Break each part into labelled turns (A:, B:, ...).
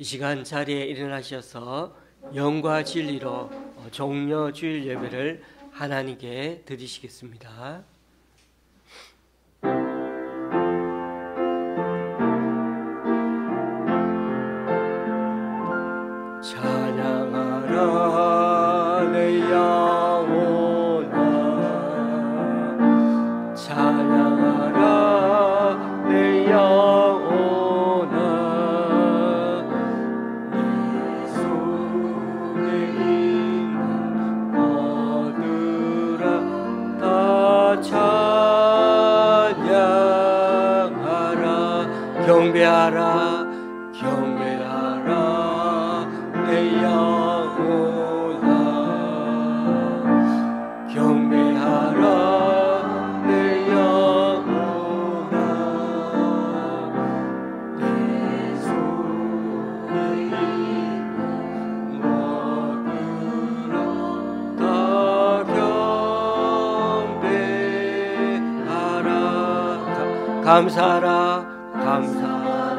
A: 이 시간 자리에 일어나셔서 영과 진리로 종려 주일 예배를 하나님께 드리시겠습니다. 찬양하라 내 영혼아, 찬양하라 내 영혼아, 네 손에 있는 얻으라 다 찬양하라. 경배하라 경배하라 내 영혼아, 경배하라 내 영혼아, 내 속에 있는 모두라 다 경배하라. 감사하라 감사하라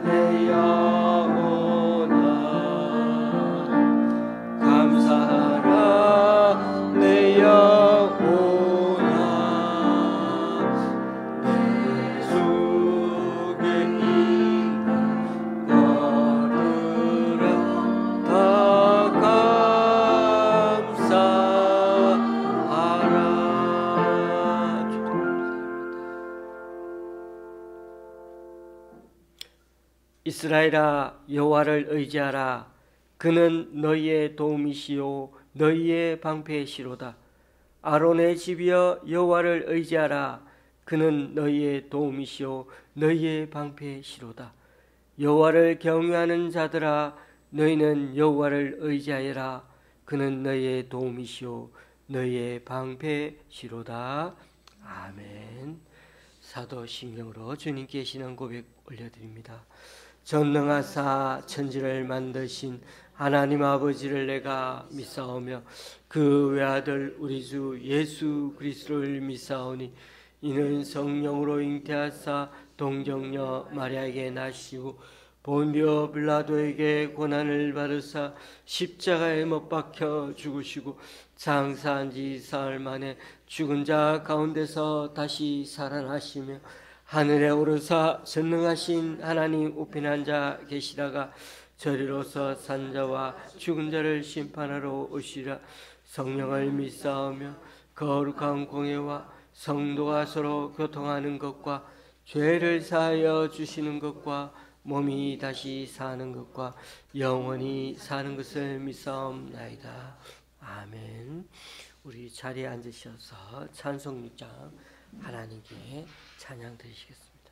A: 내 영혼아, 감사하라 내 영혼아, 내 속에 있는 것들아 다 감사하라. 이스라엘아, 여호와를 의지하라. 그는 너희의 도움이시요 너희의 방패시로다. 아론의 집이여, 여호와를 의지하라. 그는 너희의 도움이시요 너희의 방패시로다. 여호와를 경외하는 자들아, 너희는 여호와를 의지하여라. 그는 너희의 도움이시요 너희의 방패시로다. 아멘. 사도신경으로 주님께 신앙 고백 올려드립니다. 전능하사 천지를 만드신 하나님 아버지를 내가 믿사오며 그 외아들 우리 주 예수 그리스도를 믿사오니, 이는 성령으로 잉태하사 동정녀 마리아에게 나시고 본디오 빌라도에게 고난을 받으사 십자가에 못 박혀 죽으시고 장사한 지 사흘 만에 죽은 자 가운데서 다시 살아나시며 하늘에 오르사 전능하신 하나님 우편한 자 계시다가 저리로서 산자와 죽은 자를 심판하러 오시라. 성령을 믿사오며 거룩한 공예와 성도가 서로 교통하는 것과 죄를 사하여 주시는 것과 몸이 다시 사는 것과 영원히 사는 것을 믿사옵나이다. 아멘. 우리 자리에 앉으셔서 찬송 6장 하나님께 찬양 드리시겠습니다.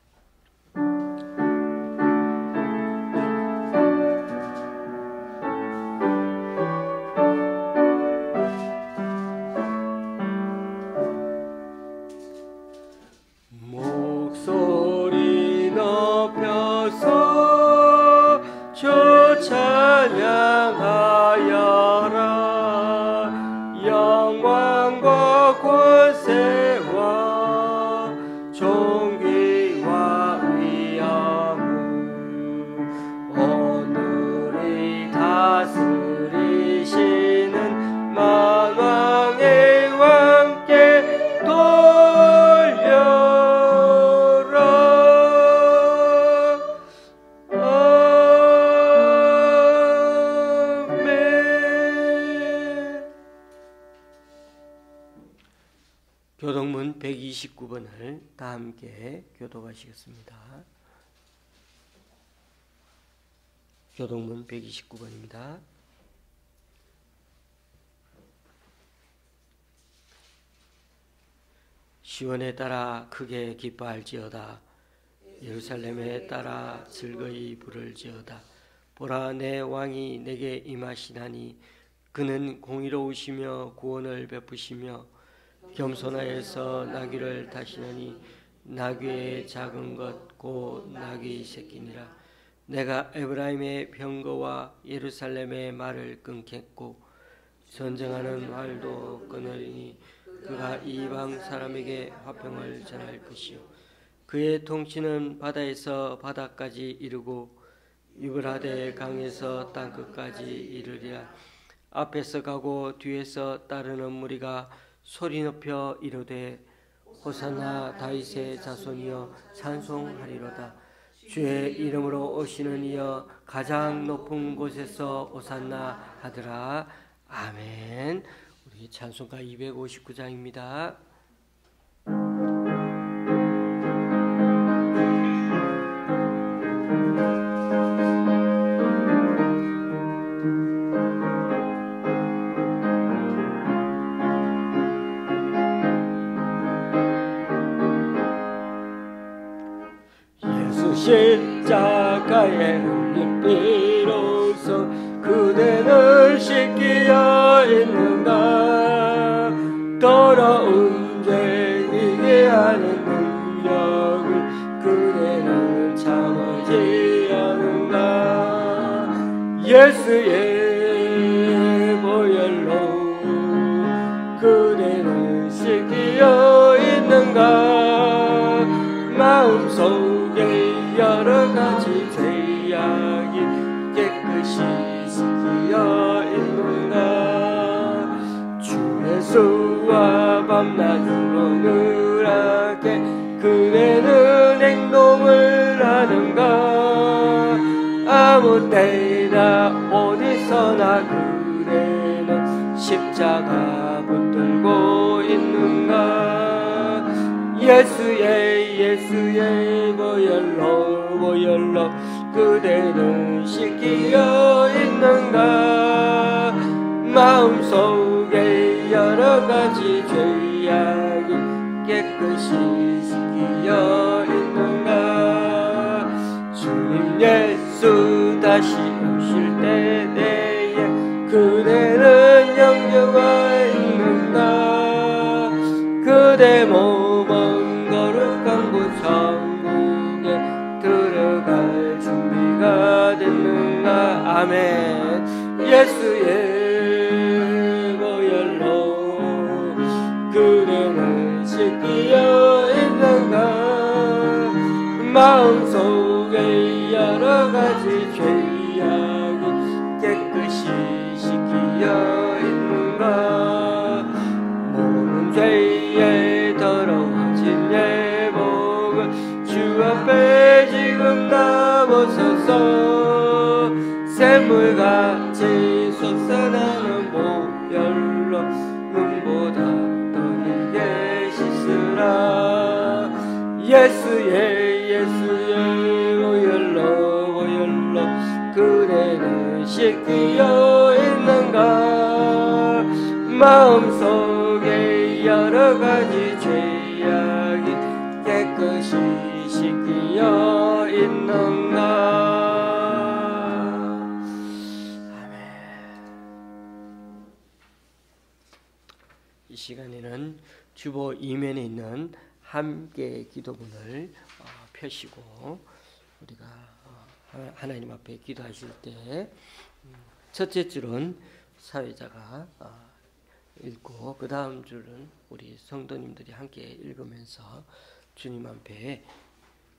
A: 목소리 높여서 주 찬양하여라. 영광과 권세와 존귀와 위엄은 오늘이 다스리시는 만왕의 왕께 돌려라. 아멘. 교독문 129번을 다 함께 교독하시겠습니다. 교독문 129번입니다. 시온에 따라 크게 기뻐할지어다. 예루살렘에 따라 즐거이 부를지어다. 보라, 내 왕이 내게 임하시나니 그는 공의로우시며 구원을 베푸시며 겸손하여서 나귀를 타시느니 나귀의 작은 것 곧 나귀 새끼니라. 내가 에브라임의 병거와 예루살렘의 말을 끊겠고 전쟁하는 활도 끊으리니 그가 이방 사람에게 화평을 전할 것이요 그의 통치는 바다에서 바다까지 이르고 유브라데 강에서 땅끝까지 이르리라. 앞에서 가고 뒤에서 따르는 무리가 소리 높여 이르되 호산나 다윗의 자손이여 찬송하리로다. 주의 이름으로 오시는 이여 가장 높은 곳에서 호산나 하더라. 아멘. 우리 찬송가 259장입니다. 십자가에 흘린 피로써 그대를 씻기어 있는가. 더러운 죄 이게 하는 능력을 그대는 참으지 않는가. 예수의 보혈로 그대는 씻기어 있는가. 마음속에 여러 가지 죄악이 깨끗이 씻기어 있는가. 주 예수와 밤낮으로 늘하게 그대는 행동을 하는가. 아무 때나 어디서나 그대는 십자가 붙들고 있는가. 예수의 보혈로 그대는 씻기어 있는가. 마음속에 여러 가지 죄악이 깨끗이 씻기어 있는가. 주님 예수 다시 오실 때에 그대는 영접하 있는가. 그대 몸은 거룩한 곳 천국에 들어갈 준비가 됐는가. 아멘. 예수의 보혈로 그대는 씻기어 있는가. 마음속에 여러 가지 죄악이 깨끗이 씻기어 있는가. 모든 죄에 더러워진 내 복을 주 앞에 지금 나보소서. 샘물같이 솟아나는 보혈로 눈보다 더 길게 씻으라. 예수의 보혈로 그대는 씻기어 있는가. 마음속에 여러 가지 죄악이 깨끗이 씻기어 있는가. 아멘. 이 시간에는 주보 이면에 있는 함께 기도문을 펴시고 우리가 하나님 앞에 기도하실 때 첫째 줄은 사회자가 읽고 그 다음 줄은 우리 성도님들이 함께 읽으면서 주님 앞에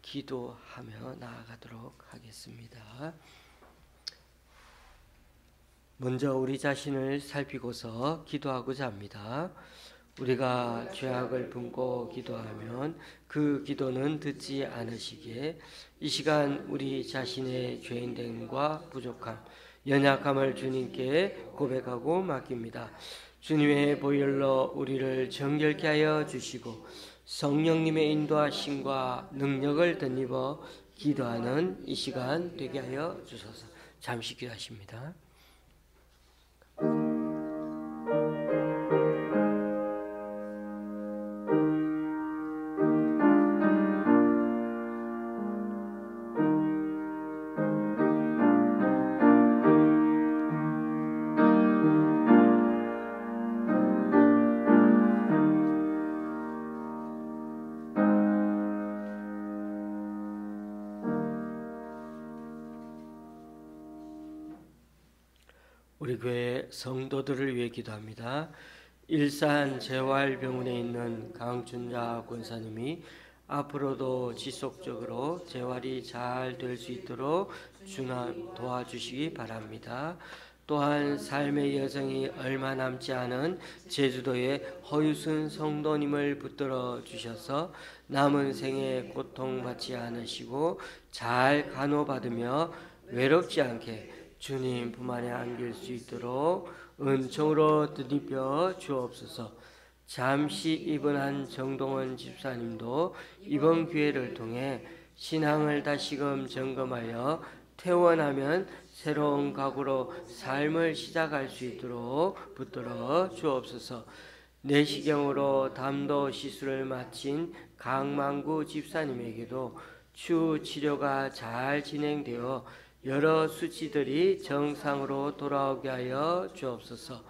A: 기도하며 나아가도록 하겠습니다. 먼저 우리 자신을 살피고서 기도하고자 합니다. 우리가 죄악을 품고 기도하면 그 기도는 듣지 않으시기에 이 시간 우리 자신의 죄인됨과 부족함, 연약함을 주님께 고백하고 맡깁니다. 주님의 보혈로 우리를 정결케 하여 주시고 성령님의 인도하심과 능력을 덧입어 기도하는 이 시간 되게 하여 주소서. 잠시 기도하십니다. 우리 교회 성도들을 위해 기도합니다. 일산 재활병원에 있는 강준자 권사님이 앞으로도 지속적으로 재활이 잘 될 수 있도록 주님 도와주시기 바랍니다. 또한 삶의 여정이 얼마 남지 않은 제주도의 허유순 성도님을 붙들어 주셔서 남은 생에 고통받지 않으시고 잘 간호받으며 외롭지 않게 주님 품 안에 안길 수 있도록 은총으로 드리며 주옵소서. 잠시 입원한 정동원 집사님도 이번 기회를 통해 신앙을 다시금 점검하여 퇴원하면 새로운 각오로 삶을 시작할 수 있도록 붙들어 주옵소서. 내시경으로 담도 시술을 마친 강만구 집사님에게도 추후 치료가 잘 진행되어 여러 수치들이 정상으로 돌아오게 하여 주옵소서.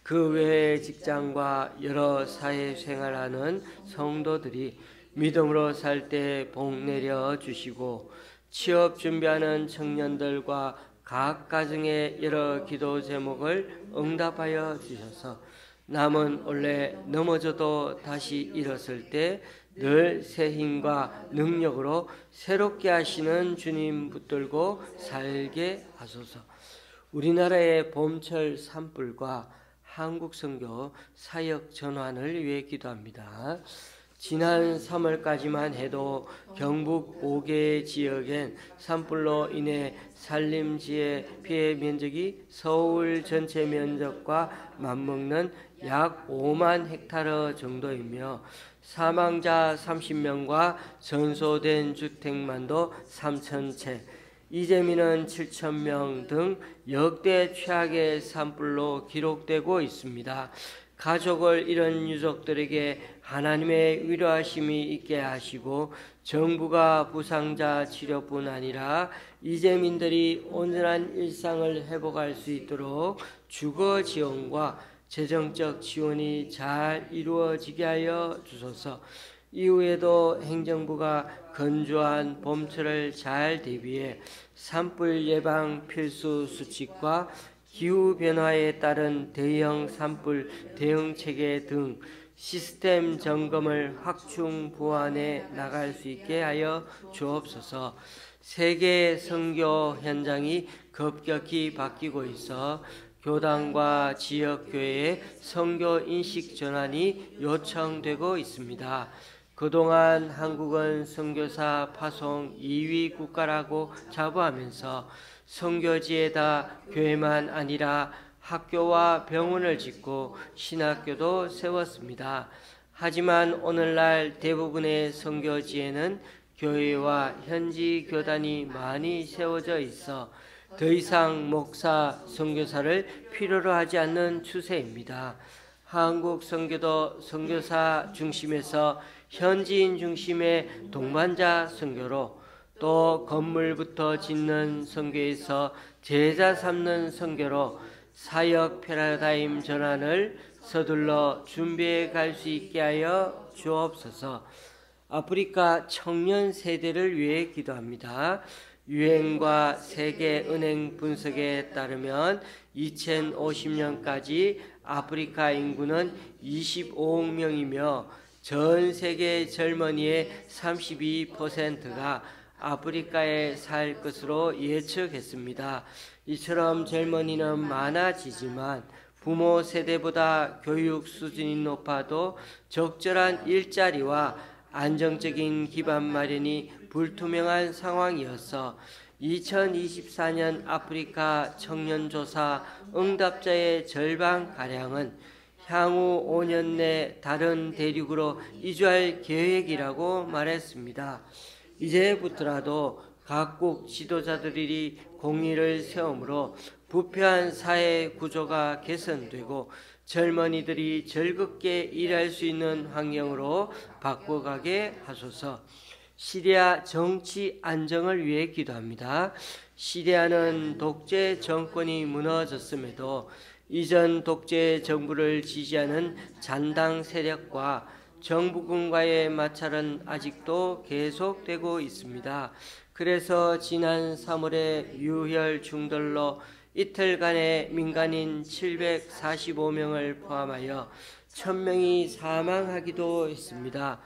A: 그 외의 직장과 여러 사회생활하는 성도들이 믿음으로 살 때 복 내려 주시고, 취업 준비하는 청년들과 각 가정의 여러 기도 제목을 응답하여 주셔서 남은 원래 넘어져도 다시 일었을 때 늘 새 힘과 능력으로 새롭게 하시는 주님 붙들고 살게 하소서. 우리나라의 봄철 산불과 한국 선교 사역 전환을 위해 기도합니다. 지난 3월까지만 해도 경북 5개 지역엔 산불로 인해 산림지의 피해 면적이 서울 전체 면적과 맞먹는 약 5만 헥타르 정도이며 사망자 30명과 전소된 주택만도 3,000채, 이재민은 7,000명 등 역대 최악의 산불로 기록되고 있습니다. 가족을 잃은 유족들에게 하나님의 위로하심이 있게 하시고, 정부가 부상자 치료뿐 아니라 이재민들이 온전한 일상을 회복할 수 있도록 주거 지원과 재정적 지원이 잘 이루어지게 하여 주소서. 이후에도 행정부가 건조한 봄철을 잘 대비해 산불 예방 필수 수칙과 기후변화에 따른 대형 산불 대응 체계 등 시스템 점검을 확충 보완해 나갈 수 있게 하여 주옵소서. 세계 선교 현장이 급격히 바뀌고 있어 교단과 지역교회의 선교 인식 전환이 요청되고 있습니다. 그동안 한국은 선교사 파송 2위 국가라고 자부하면서 선교지에다 교회만 아니라 학교와 병원을 짓고 신학교도 세웠습니다. 하지만 오늘날 대부분의 선교지에는 교회와 현지 교단이 많이 세워져 있어 더 이상 목사, 선교사를 필요로 하지 않는 추세입니다. 한국 선교도 선교사 중심에서 현지인 중심의 동반자 선교로, 또 건물부터 짓는 선교에서 제자 삼는 선교로 사역 패러다임 전환을 서둘러 준비해 갈 수 있게 하여 주옵소서. 아프리카 청년 세대를 위해 기도합니다. 유엔과 세계은행 분석에 따르면 2050년까지 아프리카 인구는 25억 명이며 전 세계 젊은이의 32%가 아프리카에 살 것으로 예측했습니다. 이처럼 젊은이는 많아지지만 부모 세대보다 교육 수준이 높아도 적절한 일자리와 안정적인 기반 마련이 불투명한 상황이어서 2024년 아프리카 청년조사 응답자의 절반가량은 향후 5년 내 다른 대륙으로 이주할 계획이라고 말했습니다. 이제부터라도 각국 지도자들이 공의를 세우므로 부패한 사회 구조가 개선되고 젊은이들이 즐겁게 일할 수 있는 환경으로 바꿔가게 하소서. 시리아 정치 안정을 위해 기도합니다. 시리아는 독재 정권이 무너졌음에도 이전 독재 정부를 지지하는 잔당 세력과 정부군과의 마찰은 아직도 계속되고 있습니다. 그래서 지난 3월에 유혈 중돌로 이틀간의 민간인 745명을 포함하여 1000명이 사망하기도 했습니다.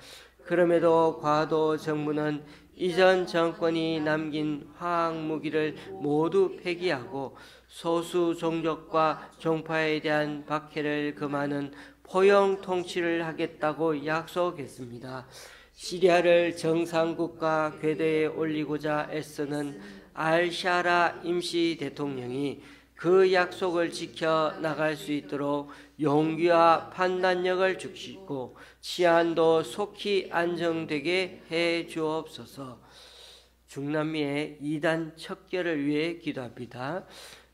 A: 그럼에도 과도 정부는 이전 정권이 남긴 화학 무기를 모두 폐기하고 소수 종족과 종파에 대한 박해를 금하는 포용 통치를 하겠다고 약속했습니다. 시리아를 정상국가 궤도에 올리고자 애쓰는 알샤라 임시 대통령이 그 약속을 지켜 나갈 수 있도록 용기와 판단력을 주시고 치안도 속히 안정되게 해 주옵소서. 중남미의 이단 척결을 위해 기도합니다.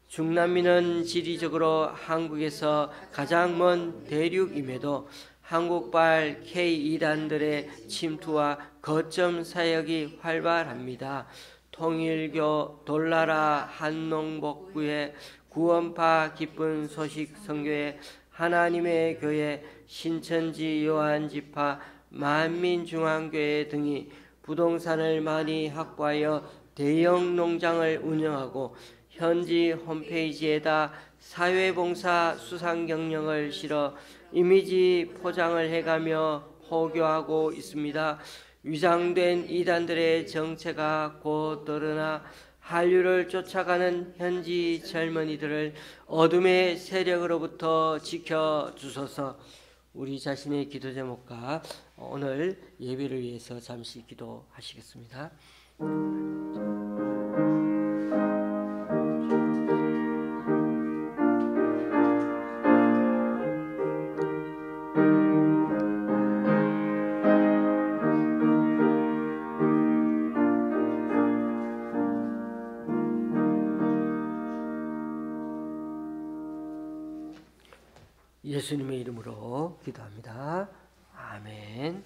A: 중남미는 지리적으로 한국에서 가장 먼 대륙임에도 한국발 K2단들의 침투와 거점 사역이 활발합니다. 통일교 돌나라 한농복구회 구원파 기쁜 소식 선교회 하나님의 교회 신천지 요한지파 만민중앙교회 등이 부동산을 많이 확보하여 대형 농장을 운영하고 현지 홈페이지에다 사회봉사 수상 경력을 실어 이미지 포장을 해가며 호교하고 있습니다. 위장된 이단들의 정체가 곧 드러나 한류를 쫓아가는 현지 젊은이들을 어둠의 세력으로부터 지켜주소서. 우리 자신의 기도 제목과 오늘 예배를 위해서 잠시 기도하시겠습니다. 예수님의 이름으로 기도합니다. 아멘.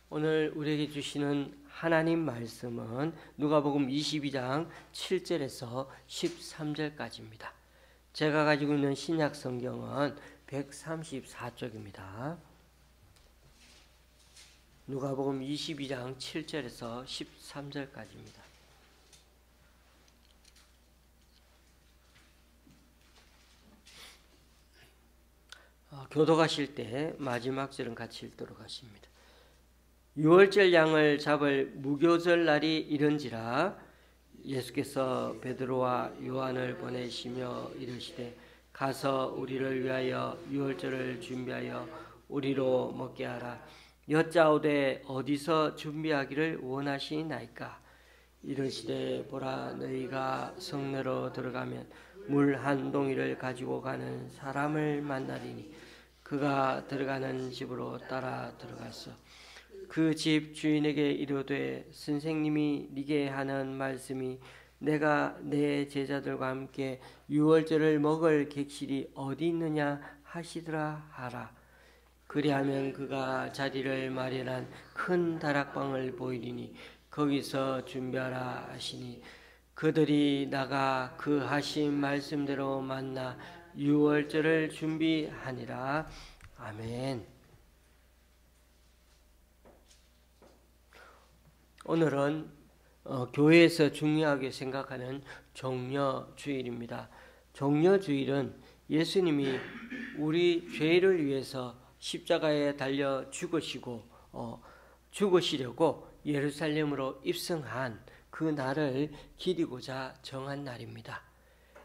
A: 오늘 우리에게 주시는 하나님 말씀은 누가복음 22장 7절에서 13절까지입니다. 제가 가지고 있는 신약 성경은 134쪽입니다. 누가복음 22장 7절에서 13절까지입니다. 교도가실 때 마지막 절은 같이 읽도록 하십니다. 유월절 양을 잡을 무교절 날이 이른지라 예수께서 베드로와 요한을 보내시며 이르시되 가서 우리를 위하여 유월절을 준비하여 우리로 먹게 하라. 여짜오되 어디서 준비하기를 원하시나이까? 이르시되 보라, 너희가 성내로 들어가면 물 한 동이를 가지고 가는 사람을 만나리니 그가 들어가는 집으로 따라 들어가서 그 집 주인에게 이르되 선생님이 네게 하는 말씀이 내가 내 제자들과 함께 유월절을 먹을 객실이 어디 있느냐 하시더라 하라. 그리하면 그가 자리를 마련한 큰 다락방을 보이리니 거기서 준비하라 하시니 그들이 나가 그 하신 말씀대로 만나 유월절을 준비하니라. 아멘. 오늘은 교회에서 중요하게 생각하는 종려주일입니다. 종려주일은 예수님이 우리 죄를 위해서 십자가에 달려 죽으시려고 예루살렘으로 입성한 그 날을 기리고자 정한 날입니다.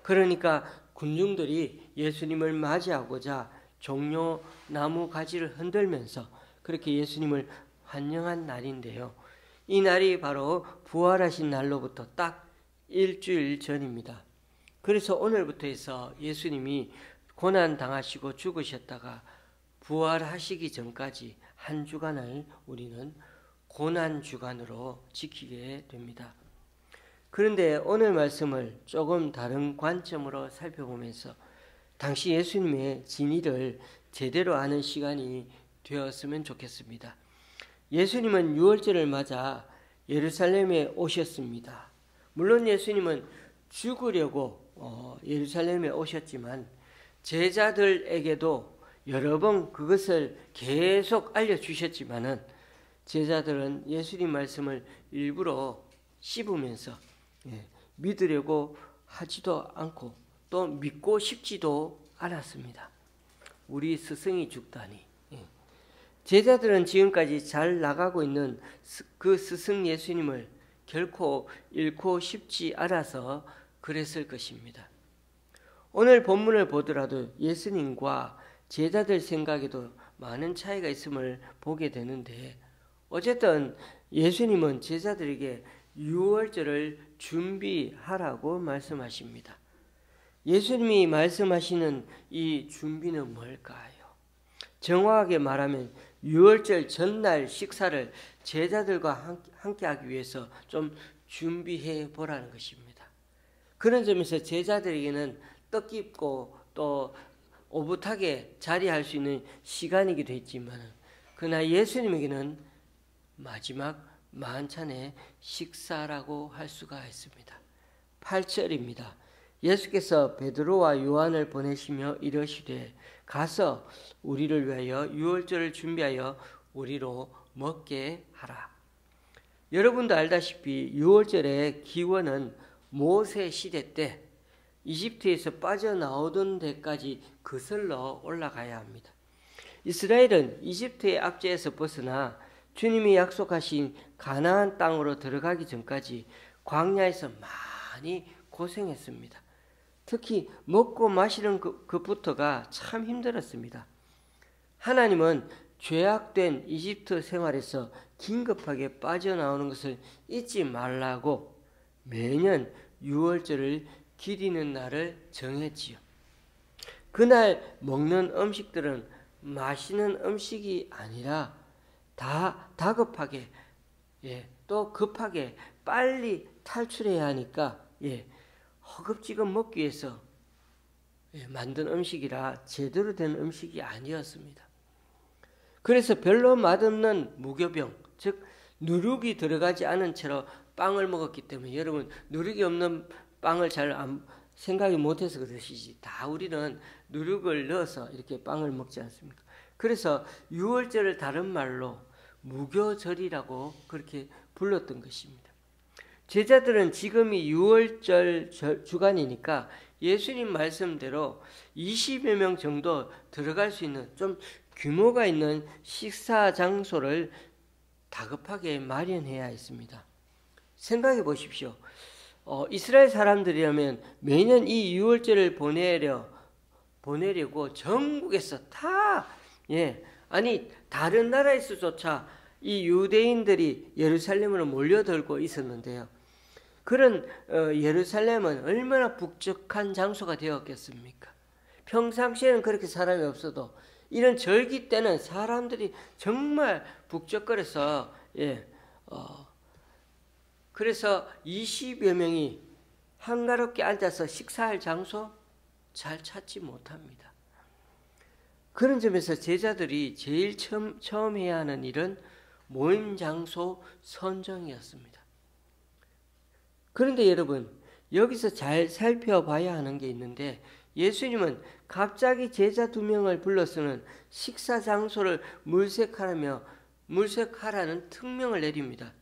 A: 그러니까 군중들이 예수님을 맞이하고자 종려 나무 가지를 흔들면서 그렇게 예수님을 환영한 날인데요. 이 날이 바로 부활하신 날로부터 딱 일주일 전입니다. 그래서 오늘부터 해서 예수님이 고난 당하시고 죽으셨다가 부활하시기 전까지 한 주간을 우리는 고난 주간으로 지키게 됩니다. 그런데 오늘 말씀을 조금 다른 관점으로 살펴보면서 당시 예수님의 진위를 제대로 아는 시간이 되었으면 좋겠습니다. 예수님은 유월절을 맞아 예루살렘에 오셨습니다. 물론 예수님은 죽으려고 예루살렘에 오셨지만 제자들에게도 여러 번 그것을 계속 알려주셨지만은 제자들은 예수님 말씀을 일부러 씹으면서 믿으려고 하지도 않고 또 믿고 싶지도 않았습니다. 우리 스승이 죽다니. 제자들은 지금까지 잘 나가고 있는 그 스승 예수님을 결코 잃고 싶지 않아서 그랬을 것입니다. 오늘 본문을 보더라도 예수님과 제자들 생각에도 많은 차이가 있음을 보게 되는데, 어쨌든 예수님은 제자들에게 유월절을 준비하라고 말씀하십니다. 예수님이 말씀하시는 이 준비는 뭘까요? 정확하게 말하면 유월절 전날 식사를 제자들과 함께 하기 위해서 좀 준비해 보라는 것입니다. 그런 점에서 제자들에게는 뜻깊고 또 오붓하게 자리할 수 있는 시간이기도 했지만, 그러나 예수님에게는 마지막 만찬의 식사라고 할 수가 있습니다. 8절입니다. 예수께서 베드로와 요한을 보내시며 이르시되 가서 우리를 위하여 유월절을 준비하여 우리로 먹게 하라. 여러분도 알다시피 유월절의 기원은 모세 시대 때 이집트에서 빠져나오던 데까지 거슬러 올라가야 합니다. 이스라엘은 이집트의 압제에서 벗어나 주님이 약속하신 가나안 땅으로 들어가기 전까지 광야에서 많이 고생했습니다. 특히 먹고 마시는 것부터가 참 힘들었습니다. 하나님은 죄악된 이집트 생활에서 긴급하게 빠져나오는 것을 잊지 말라고 매년 유월절을 기리는 날을 정했지요. 그날 먹는 음식들은 맛있는 음식이 아니라 다 다급하게, 또 급하게 빨리 탈출해야 하니까 허겁지겁 먹기 위해서 만든 음식이라 제대로 된 음식이 아니었습니다. 그래서 별로 맛없는 무교병, 즉 누룩이 들어가지 않은 채로 빵을 먹었기 때문에, 여러분 누룩이 없는 빵을 잘 생각이 못해서 그러시지, 다 우리는 누룩을 넣어서 이렇게 빵을 먹지 않습니까? 그래서 유월절을 다른 말로 무교절이라고 그렇게 불렀던 것입니다. 제자들은 지금이 유월절 주간이니까 예수님 말씀대로 20여 명 정도 들어갈 수 있는 좀 규모가 있는 식사 장소를 다급하게 마련해야 했습니다. 생각해 보십시오. 이스라엘 사람들이라면 매년 이 유월절을 보내려고 전국에서 다, 아니 다른 나라에서조차 이 유대인들이 예루살렘으로 몰려들고 있었는데요. 그런 예루살렘은 얼마나 북적한 장소가 되었겠습니까? 평상시에는 그렇게 사람이 없어도 이런 절기 때는 사람들이 정말 북적거려서, 그래서 20여 명이 한가롭게 앉아서 식사할 장소 잘 찾지 못합니다. 그런 점에서 제자들이 제일 처음 해야 하는 일은 모임 장소 선정이었습니다. 그런데 여러분, 여기서 잘 살펴봐야 하는 게 있는데, 예수님은 갑자기 제자 2명을 불러서는 식사 장소를 물색하라는 특명을 내립니다.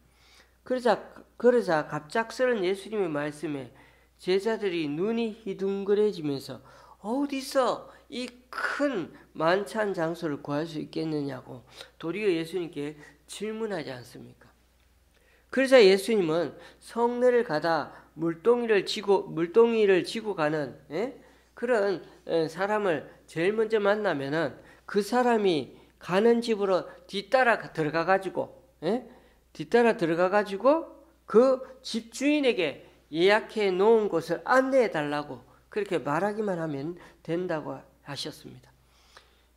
A: 그러자 갑작스런 예수님의 말씀에 제자들이 눈이 희둥그레지면서 어디서 이 큰 만찬 장소를 구할 수 있겠느냐고 도리어 예수님께 질문하지 않습니까? 그러자 예수님은 성내를 가다 물동이를 지고 가는 그런 사람을 제일 먼저 만나면은 그 사람이 가는 집으로 뒤따라 들어가 가지고 그 집주인에게 예약해 놓은 곳을 안내해 달라고 그렇게 말하기만 하면 된다고 하셨습니다.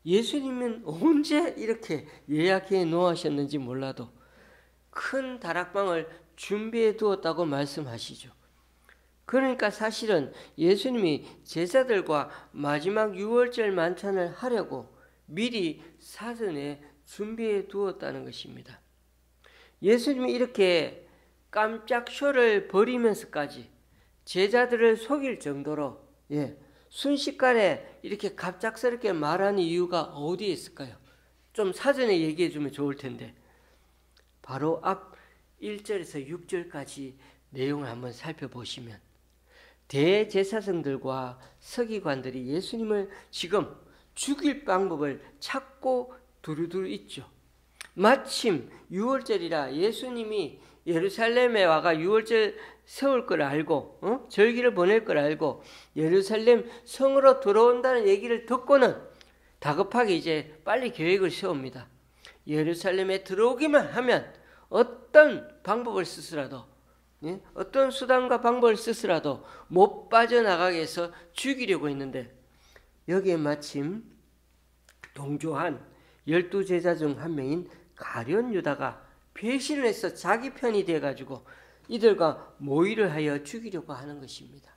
A: 예수님은 언제 이렇게 예약해 놓으셨는지 몰라도 큰 다락방을 준비해 두었다고 말씀하시죠. 그러니까 사실은 예수님이 제자들과 마지막 유월절 만찬을 하려고 미리 사전에 준비해 두었다는 것입니다. 예수님이 이렇게 깜짝 쇼를 벌이면서까지 제자들을 속일 정도로 순식간에 이렇게 갑작스럽게 말하는 이유가 어디에 있을까요? 좀 사전에 얘기해 주면 좋을 텐데, 바로 앞 1절에서 6절까지 내용을 한번 살펴보시면 대제사장들과 서기관들이 예수님을 지금 죽일 방법을 찾고 두루두루 있죠. 마침 유월절이라 예수님이 예루살렘에 와가 유월절 세울 걸 알고 절기를 보낼 걸 알고 예루살렘 성으로 들어온다는 얘기를 듣고는 다급하게 이제 빨리 계획을 세웁니다. 예루살렘에 들어오기만 하면 어떤 방법을 쓰더라도 어떤 수단과 방법을 쓰더라도 못 빠져나가게 해서 죽이려고 했는데 여기에 마침 동조한 12제자 중 한 명인 가룟 유다가 배신을 해서 자기 편이 돼가지고 이들과 모의를 하여 죽이려고 하는 것입니다.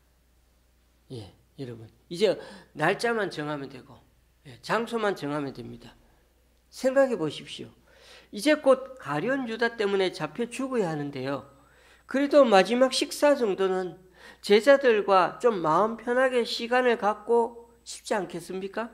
A: 예, 여러분 이제 날짜만 정하면 되고 장소만 정하면 됩니다. 생각해 보십시오. 이제 곧 가룟 유다 때문에 잡혀 죽어야 하는데요. 그래도 마지막 식사 정도는 제자들과 좀 마음 편하게 시간을 갖고 싶지 않겠습니까?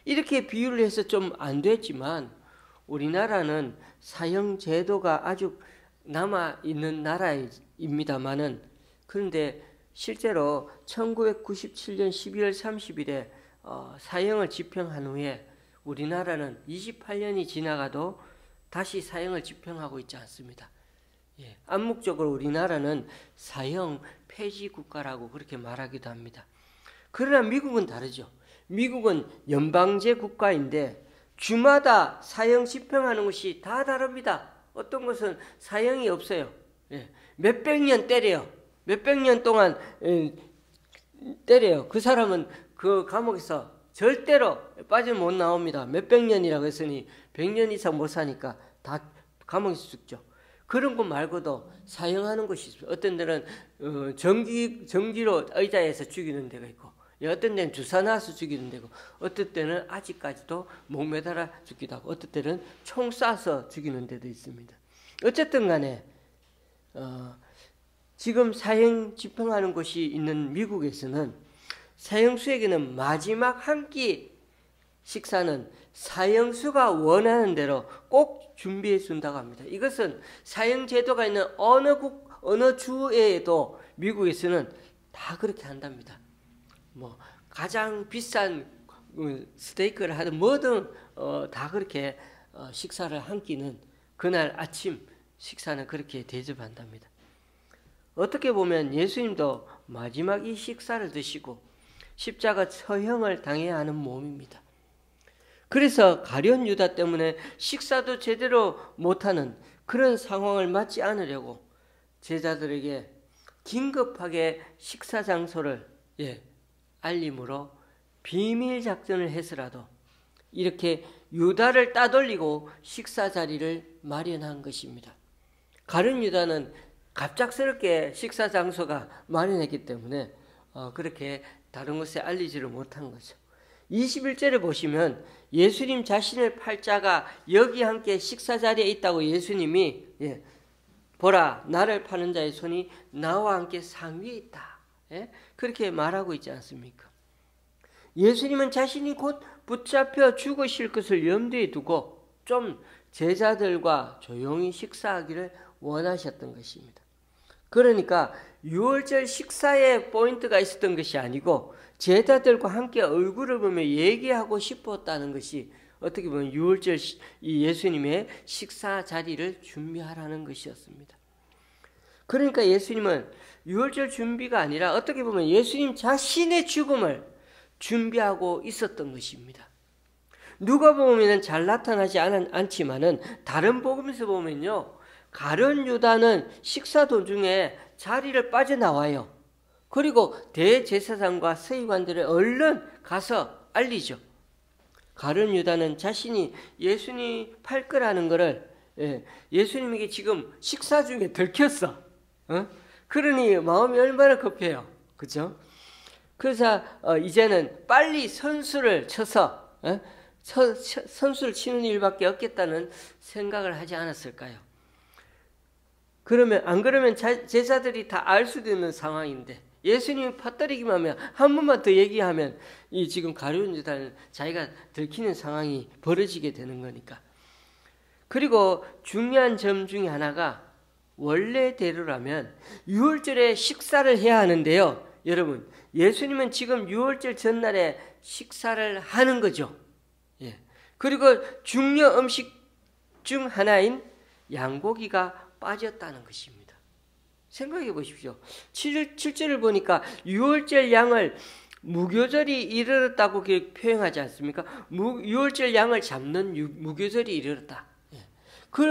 A: 이렇게 비유를 해서 좀 안 됐지만 우리나라는 사형 제도가 아주 남아있는 나라입니다만은 그런데 실제로 1997년 12월 30일에 사형을 집행한 후에 우리나라는 28년이 지나가도 다시 사형을 집행하고 있지 않습니다. 예, 암묵적으로 우리나라는 사형 폐지 국가라고 그렇게 말하기도 합니다. 그러나 미국은 다르죠. 미국은 연방제 국가인데 주마다 사형 집행하는 것이 다 다릅니다. 어떤 것은 사형이 없어요. 예, 몇백 년 때려요. 몇백 년 동안 때려요. 그 사람은 그 감옥에서 절대로 빠지면 못 나옵니다. 몇백 년이라고 했으니 100년 이상 못 사니까 다 감옥에서 죽죠. 그런 것 말고도 사형하는 것이 있습니다. 어떤 데는 전기로 의자에서 죽이는 데가 있고 어떤 데는 주사 놔서 죽이는 데고 어떤 때는 아직까지도 목 매달아 죽기도 하고 어떤 때는 총 쏴서 죽이는 데도 있습니다. 어쨌든 간에 지금 사형 집행하는 곳이 있는 미국에서는 사형수에게는 마지막 한 끼 식사는 사형수가 원하는 대로 꼭 준비해 준다고 합니다. 이것은 사형 제도가 있는 어느 주에도 미국에서는 다 그렇게 한답니다. 뭐 가장 비싼 스테이크를 하든 뭐든 다 그렇게 식사를 한 끼는 그날 아침 식사는 그렇게 대접한답니다. 어떻게 보면 예수님도 마지막 이 식사를 드시고 십자가 처형을 당해야 하는 몸입니다. 그래서 가룟 유다 때문에 식사도 제대로 못하는 그런 상황을 맞지 않으려고 제자들에게 긴급하게 식사 장소를 알림으로 비밀 작전을 해서라도 이렇게 유다를 따돌리고 식사 자리를 마련한 것입니다. 가룟 유다는 갑작스럽게 식사 장소가 마련했기 때문에 그렇게 다른 곳에 알리지를 못한 거죠. 21절에 보시면 예수님 자신의 팔자가 여기 함께 식사 자리에 있다고 예수님이 보라 나를 파는 자의 손이 나와 함께 상위에 있다. 그렇게 말하고 있지 않습니까? 예수님은 자신이 곧 붙잡혀 죽으실 것을 염두에 두고 좀 제자들과 조용히 식사하기를 원하셨던 것입니다. 그러니까 유월절 식사에 포인트가 있었던 것이 아니고 제자들과 함께 얼굴을 보며 얘기하고 싶었다는 것이 어떻게 보면 유월절 이 예수님의 식사 자리를 준비하라는 것이었습니다. 그러니까 예수님은 유월절 준비가 아니라 어떻게 보면 예수님 자신의 죽음을 준비하고 있었던 것입니다. 누가복음에는 잘 나타나지 않지만은 다른 복음에서 보면요. 가룟 유다는 식사 도중에 자리를 빠져나와요. 그리고 대제사장과 서기관들을 얼른 가서 알리죠. 가룟 유다는 자신이 예수님 팔 거라는 것을 예수님에게 지금 식사 중에 들켰어. 그러니 마음이 얼마나 급해요. 그죠? 그래서 이제는 빨리 선수를 쳐서 선수를 치는 일밖에 없겠다는 생각을 하지 않았을까요? 안 그러면 제자들이 다 알 수도 있는 상황인데 예수님이 팥떨이기만 하면 한 번만 더 얘기하면 이 지금 가룟 유다는 자기가 들키는 상황이 벌어지게 되는 거니까. 그리고 중요한 점 중에 하나가 원래대로라면 유월절에 식사를 해야 하는데요. 여러분 예수님은 지금 유월절 전날에 식사를 하는 거죠. 그리고 중요 음식 중 하나인 양고기가 빠졌다는 것입니다. 생각해 보십시오. 7절을 보니까 유월절 양을 무교절이 이르렀다고 표현하지 않습니까? 유월절 양을 잡는 무교절이 이르렀다. 그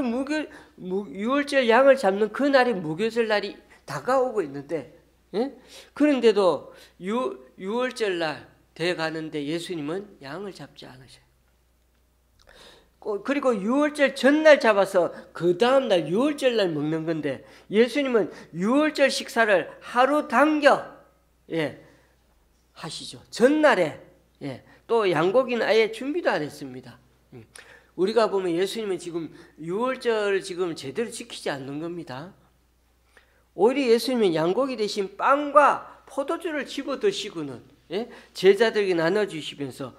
A: 유월절 양을 잡는 그 날이 무교절 날이 다가오고 있는데, 그런데도 유월절 날 돼가는데 예수님은 양을 잡지 않으셔요. 그리고 유월절 전날 잡아서 그 다음날 유월절 날 먹는 건데 예수님은 유월절 식사를 하루 당겨 하시죠. 전날에. 또 양고기는 아예 준비도 안 했습니다. 우리가 보면 예수님은 지금 유월절을 지금 제대로 지키지 않는 겁니다. 오히려 예수님은 양고기 대신 빵과 포도주를 집어 드시고는 제자들에게 나눠주시면서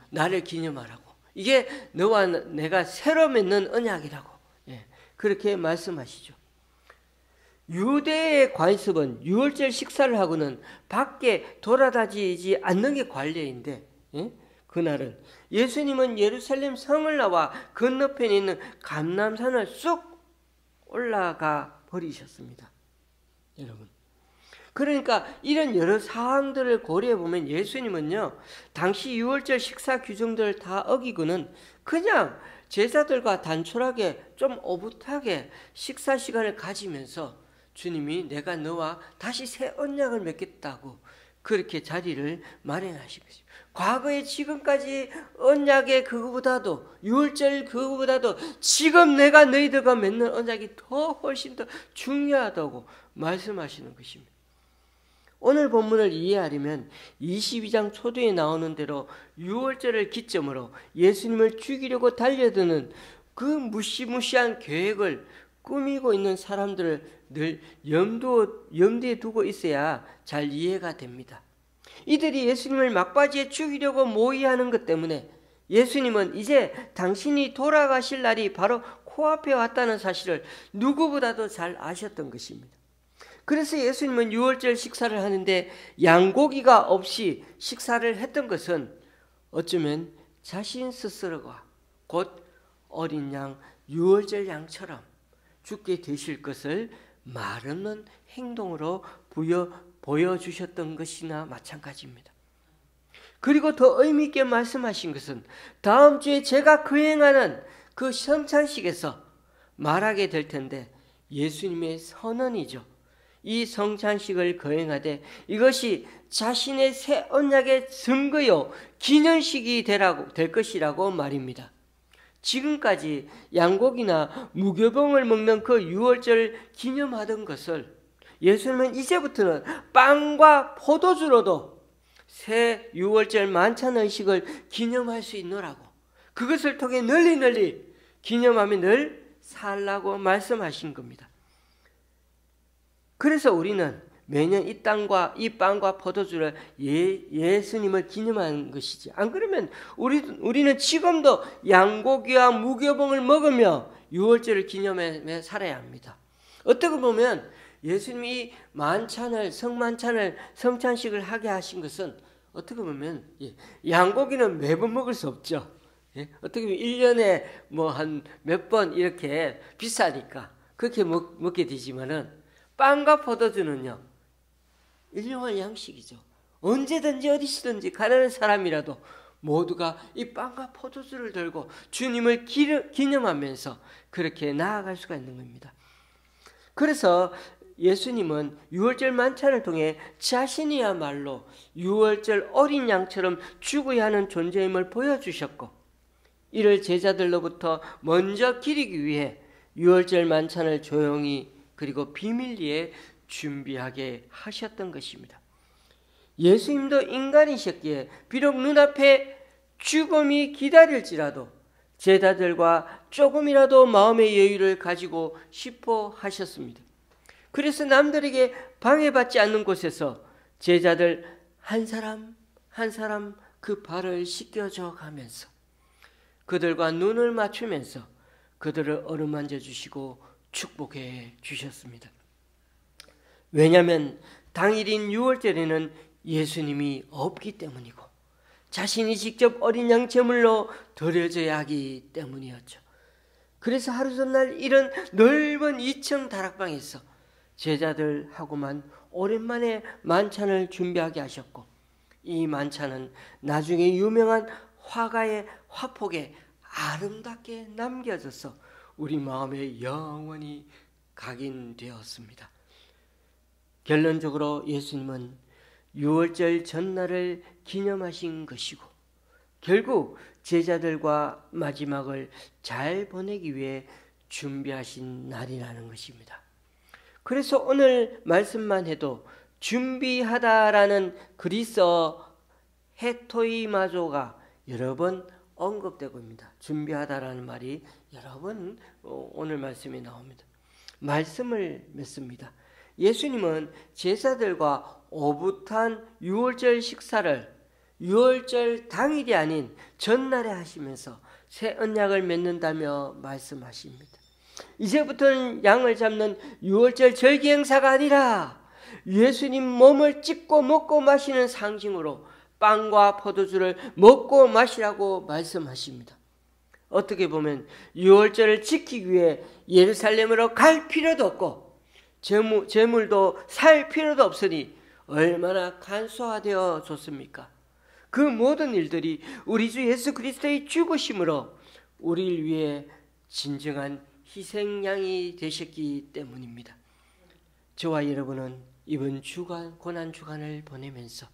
A: 나를 기념하라고. 이게 너와 내가 새로 맺는 언약이라고 그렇게 말씀하시죠. 유대의 관습은 유월절 식사를 하고는 밖에 돌아다니지 않는 게 관례인데 그날은 예수님은 예루살렘 성을 나와 건너편에 있는 감람산을 쑥 올라가 버리셨습니다. 여러분, 그러니까 이런 여러 사항들을 고려해 보면 예수님은요 당시 유월절 식사 규정들을 다 어기고는 그냥 제자들과 단촐하게 좀 오붓하게 식사 시간을 가지면서 주님이 내가 너와 다시 새 언약을 맺겠다고 그렇게 자리를 마련하신 것입니다. 과거에 지금까지 언약의 그거보다도 유월절 그거보다도 지금 내가 너희들과 맺는 언약이 더 훨씬 더 중요하다고 말씀하시는 것입니다. 오늘 본문을 이해하려면 22장 초두에 나오는 대로 유월절을 기점으로 예수님을 죽이려고 달려드는 그 무시무시한 계획을 꾸미고 있는 사람들을 늘 염두에 두고 있어야 잘 이해가 됩니다. 이들이 예수님을 막바지에 죽이려고 모의하는 것 때문에 예수님은 이제 당신이 돌아가실 날이 바로 코앞에 왔다는 사실을 누구보다도 잘 아셨던 것입니다. 그래서 예수님은 유월절 식사를 하는데 양고기가 없이 식사를 했던 것은 어쩌면 자신 스스로가 곧 어린 양 유월절 양처럼 죽게 되실 것을 말없는 행동으로 보여주셨던 것이나 마찬가지입니다. 그리고 더 의미 있게 말씀하신 것은 다음 주에 제가 거행하는 그 성찬식에서 말하게 될 텐데 예수님의 선언이죠. 이 성찬식을 거행하되 이것이 자신의 새 언약의 증거요 기념식이 될 것이라고 말입니다. 지금까지 양고기나 무교병을 먹는 그 유월절 기념하던 것을 예수님은 이제부터는 빵과 포도주로도 새 유월절 만찬 의식을 기념할 수 있노라고, 그것을 통해 널리 기념하며 늘 살라고 말씀하신 겁니다. 그래서 우리는 매년 이 빵과 포도주를 예수님을 기념하는 것이지. 안 그러면 우리는 지금도 양고기와 무교병을 먹으며 유월절을 기념하며 살아야 합니다. 어떻게 보면 예수님이 성찬식을 하게 하신 것은 어떻게 보면 양고기는 매번 먹을 수 없죠. 어떻게 보면 1년에 뭐 한 몇 번 이렇게 비싸니까 그렇게 먹게 되지만은 빵과 포도주는요, 일용할 양식이죠. 언제든지 어디서든지 가난한 사람이라도 모두가 이 빵과 포도주를 들고 주님을 기념하면서 그렇게 나아갈 수가 있는 겁니다. 그래서 예수님은 유월절 만찬을 통해 자신이야말로 유월절 어린 양처럼 죽어야 하는 존재임을 보여주셨고, 이를 제자들로부터 먼저 기리기 위해 유월절 만찬을 조용히 그리고 비밀리에 준비하게 하셨던 것입니다. 예수님도 인간이셨기에 비록 눈앞에 죽음이 기다릴지라도 제자들과 조금이라도 마음의 여유를 가지고 싶어 하셨습니다. 그래서 남들에게 방해받지 않는 곳에서 제자들 한 사람 한 사람 그 발을 씻겨줘 가면서 그들과 눈을 맞추면서 그들을 어루만져 주시고 축복해 주셨습니다. 왜냐하면 당일인 유월절에는 예수님이 없기 때문이고 자신이 직접 어린 양 제물로 드려져야 하기 때문이었죠. 그래서 하루 전날 이런 넓은 2층 다락방에서 제자들하고만 오랜만에 만찬을 준비하게 하셨고, 이 만찬은 나중에 유명한 화가의 화폭에 아름답게 남겨져서 우리 마음에 영원히 각인되었습니다. 결론적으로 예수님은 유월절 전날을 기념하신 것이고, 결국 제자들과 마지막을 잘 보내기 위해 준비하신 날이라는 것입니다. 그래서 오늘 말씀만 해도 준비하다라는 그리스어 헤토이마조가 여러 번 언급되고 있습니다. 준비하다라는 말이 여러 번 오늘 말씀에 나옵니다. 말씀을 맺습니다. 예수님은 제자들과 오붓한 유월절 식사를 유월절 당일이 아닌 전날에 하시면서 새 언약을 맺는다며 말씀하십니다. 이제부터는 양을 잡는 유월절 절기 행사가 아니라 예수님 몸을 찢고 먹고 마시는 상징으로 빵과 포도주를 먹고 마시라고 말씀하십니다. 어떻게 보면 유월절을 지키기 위해 예루살렘으로 갈 필요도 없고 제물도 살 필요도 없으니 얼마나 간소화되어 졌습니까? 그 모든 일들이 우리 주 예수 그리스도의 죽으심으로 우리를 위해 진정한 희생양이 되셨기 때문입니다. 저와 여러분은 이번 주간, 고난 주간을 보내면서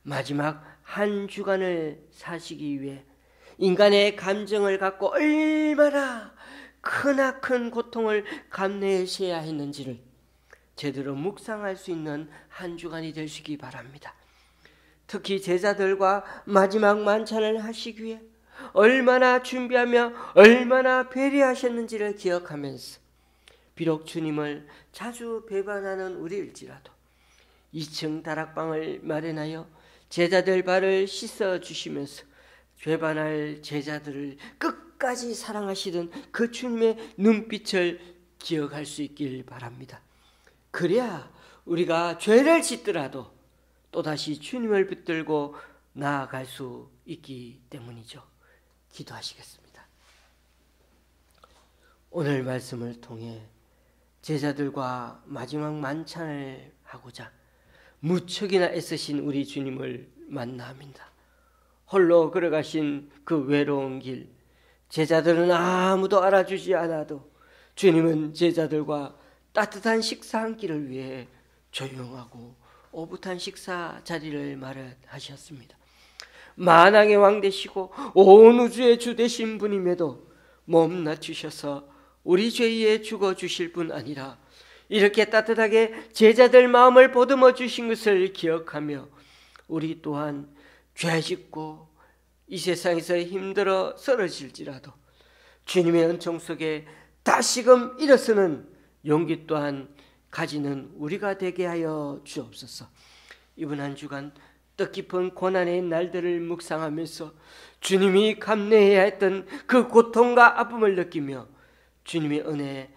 A: 마지막 한 주간을 사시기 위해 인간의 감정을 갖고 얼마나 크나큰 고통을 감내하셔야 했는지를 제대로 묵상할 수 있는 한 주간이 되시기 바랍니다. 특히 제자들과 마지막 만찬을 하시기 위해 얼마나 준비하며 얼마나 배려하셨는지를 기억하면서 비록 주님을 자주 배반하는 우리일지라도 2층 다락방을 마련하여 제자들 발을 씻어주시면서 배반할 제자들을 끝까지 사랑하시던 그 주님의 눈빛을 기억할 수 있길 바랍니다. 그래야 우리가 죄를 짓더라도 또다시 주님을 붙들고 나아갈 수 있기 때문이죠. 기도하시겠습니다. 오늘 말씀을 통해 제자들과 마지막 만찬을 하고자 무척이나 애쓰신 우리 주님을 만납니다. 홀로 걸어가신 그 외로운 길, 제자들은 아무도 알아주지 않아도 주님은 제자들과 따뜻한 식사 한 끼를 위해 조용하고 오붓한 식사 자리를 마련하셨습니다. 만왕의 왕 되시고 온 우주의 주 되신 분임에도 몸 낮추셔서 우리 죄에 죽어주실 뿐 아니라 이렇게 따뜻하게 제자들 마음을 보듬어 주신 것을 기억하며 우리 또한 죄 짓고 이 세상에서 힘들어 쓰러질지라도 주님의 은총 속에 다시금 일어서는 용기 또한 가지는 우리가 되게 하여 주옵소서. 이번 한 주간 뜻깊은 고난의 날들을 묵상하면서 주님이 감내해야 했던 그 고통과 아픔을 느끼며 주님의 은혜에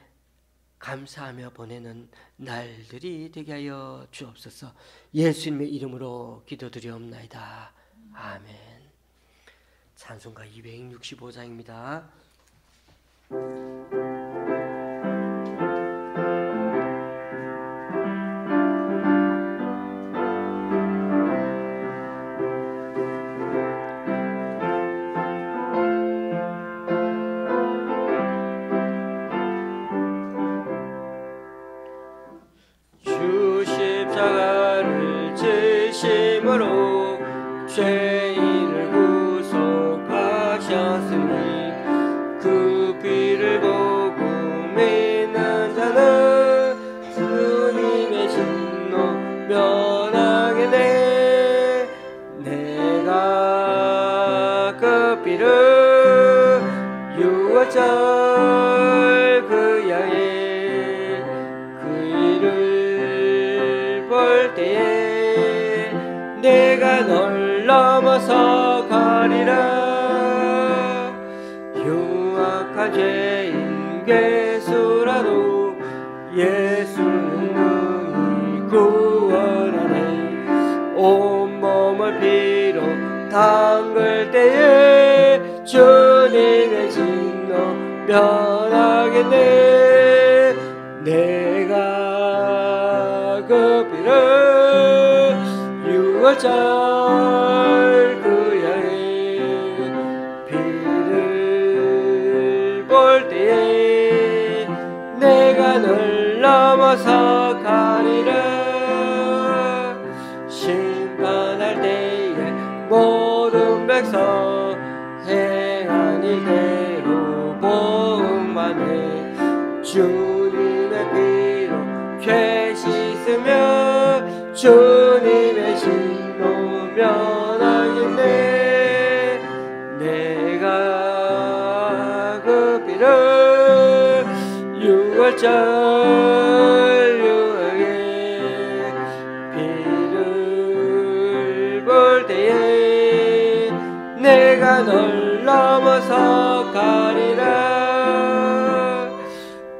A: 감사하며 보내는 날들이 되게 하여 주옵소서. 예수님의 이름으로 기도드리옵나이다. 아멘. 찬송가 265장입니다. 죄인을 구속하셨으니 그 피를 보고 믿는 자는 주님의 진노 면하게 돼. 내가 그 피를 유월절 그 양의 그 일을 볼 때에 내가 널 넘어서 가리라. 흉악한 죄인 괴수라도 예수는 능히 구원하네. 온몸을 피로 담글 때에 주님의 진노 면 나겠네. 내가 그 피를 유월절 그의 피를 볼 때에 내가 널 넘어서 가리라. 심판할 때에 모든 백성 행한 일대로 복만해. 주님의 피로 죄 씻으며 주님의 신로 면하겠네. 내가 그 피를 유월절 유월에 피를 볼 때에 내가 널 넘어서 가리라.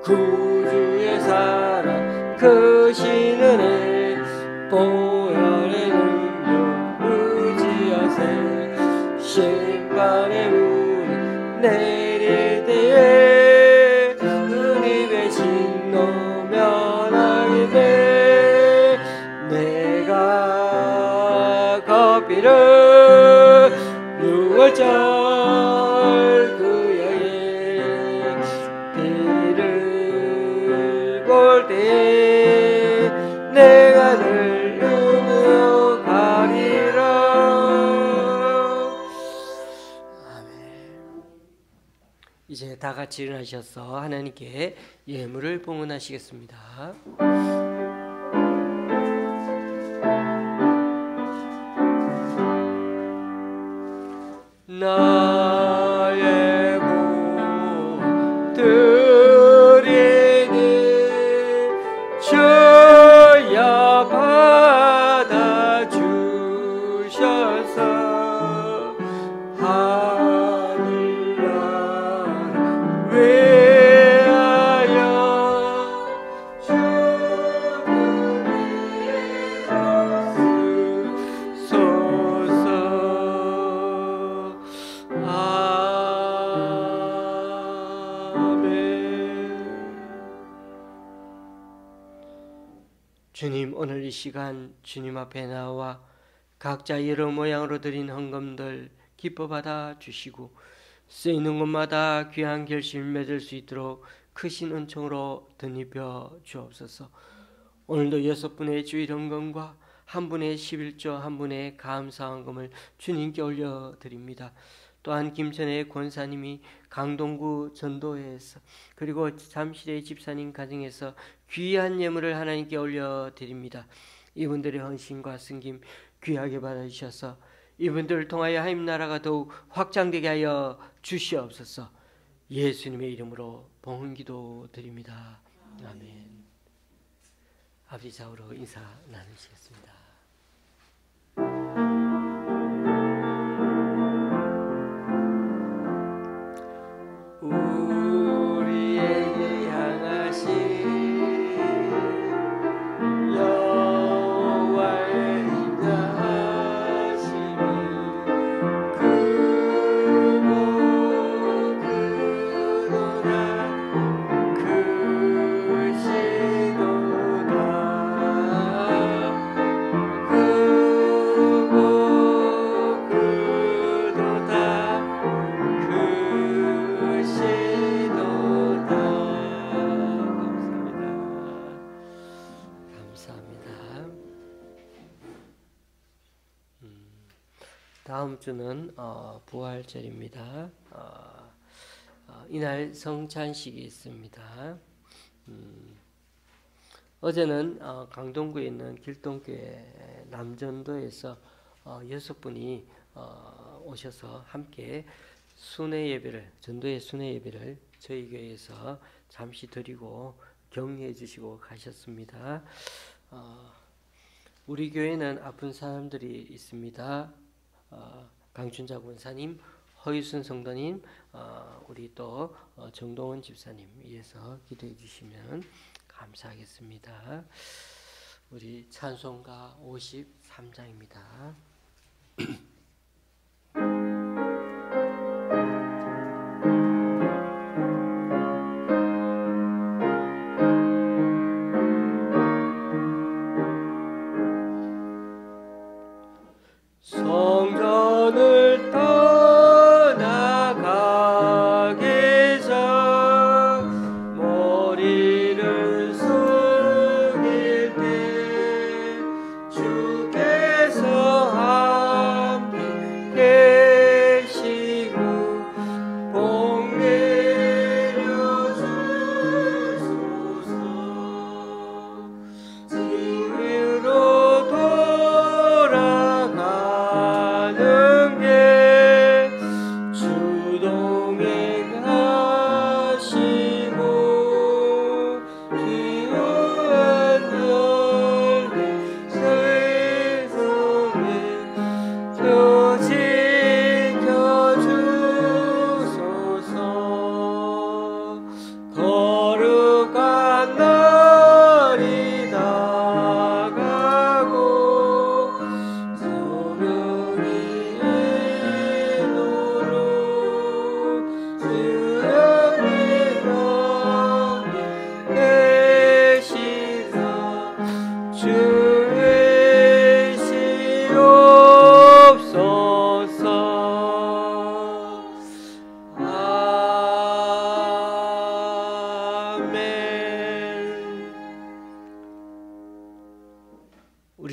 A: 구주의 사랑 크신 은혜 보혈의 능력 의지하세. 심판의 물이 내릴 때에 주님의 진노 면하겠네. 내가 그 피를 유월절 그의 피를 볼 때에 내가 늘 누며 가리라. 아멘. 이제 다 같이 일어나셔서 하나님께 예물을 봉헌하시겠습니다. 나의 몸들이니 주여 받아주셔서 하늘나라 위하여 주님의 소서. 주님, 오늘 이 시간 주님 앞에 나와 각자 여러 모양으로 드린 헌금들 기뻐 받아 주시고 쓰이는 곳마다 귀한 결실 맺을 수 있도록 크신 은총으로 덧입혀 주옵소서. 오늘도 6분의 주일 헌금과 한 분의 11조 한 분의 감사 헌금을 주님께 올려드립니다. 또한 김천의 권사님이 강동구 전도회에서 그리고 잠실의 집사님 가정에서 귀한 예물을 하나님께 올려드립니다. 이분들의 헌신과 승김 귀하게 받아주셔서 이분들을 통하여 하나님 나라가 더욱 확장되게 하여 주시옵소서. 예수님의 이름으로 봉헌기도 드립니다. 아멘. 아버지 좌우로 인사 나누시겠습니다. 우리에게 향하신 여호와의 인자하심이 크고 크도다 크시도다 크고 크도다 다음 주는 부활절입니다. 이날 성찬식이 있습니다. 어제는 강동구에 있는 길동교회 남전도에서 6분이 오셔서 함께 순회 예배를, 전도의 순회 예배를 저희 교회에서 잠시 드리고 격려해 주시고 가셨습니다. 우리 교회는 아픈 사람들이 있습니다. 강춘자 권사님, 허유순 성도님, 우리 또 정동원 집사님 위해서 기도해 주시면 감사하겠습니다. 우리 찬송가 53장입니다.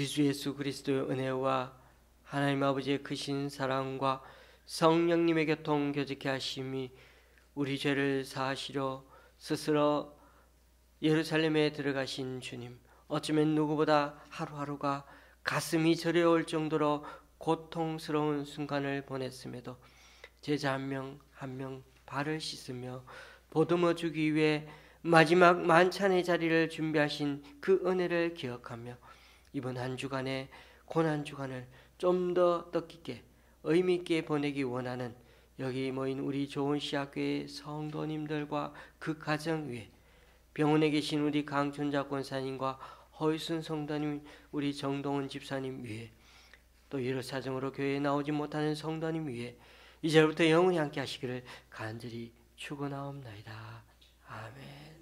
A: 우리 주 예수 그리스도의 은혜와 하나님 아버지의 크신 사랑과 성령님의 교통 교제케 하심이 우리 죄를 사하시려 스스로 예루살렘에 들어가신 주님, 어쩌면 누구보다 하루하루가 가슴이 저려올 정도로 고통스러운 순간을 보냈음에도 제자 한 명 한 명 발을 씻으며 보듬어 주기 위해 마지막 만찬의 자리를 준비하신 그 은혜를 기억하며 이번 한 주간의 고난 주간을 좀 더 뜻깊게 의미 있게 보내기 원하는 여기 모인 우리 좋은 시학교의 성도님들과 그 가정 위에 병원에 계신 우리 강춘자 권사님과 허유순 성도님, 우리 정동원 집사님 위에 또 여러 사정으로 교회에 나오지 못하는 성도님 위에 이제부터 영원히 함께 하시기를 간절히 축원하옵나이다. 아멘.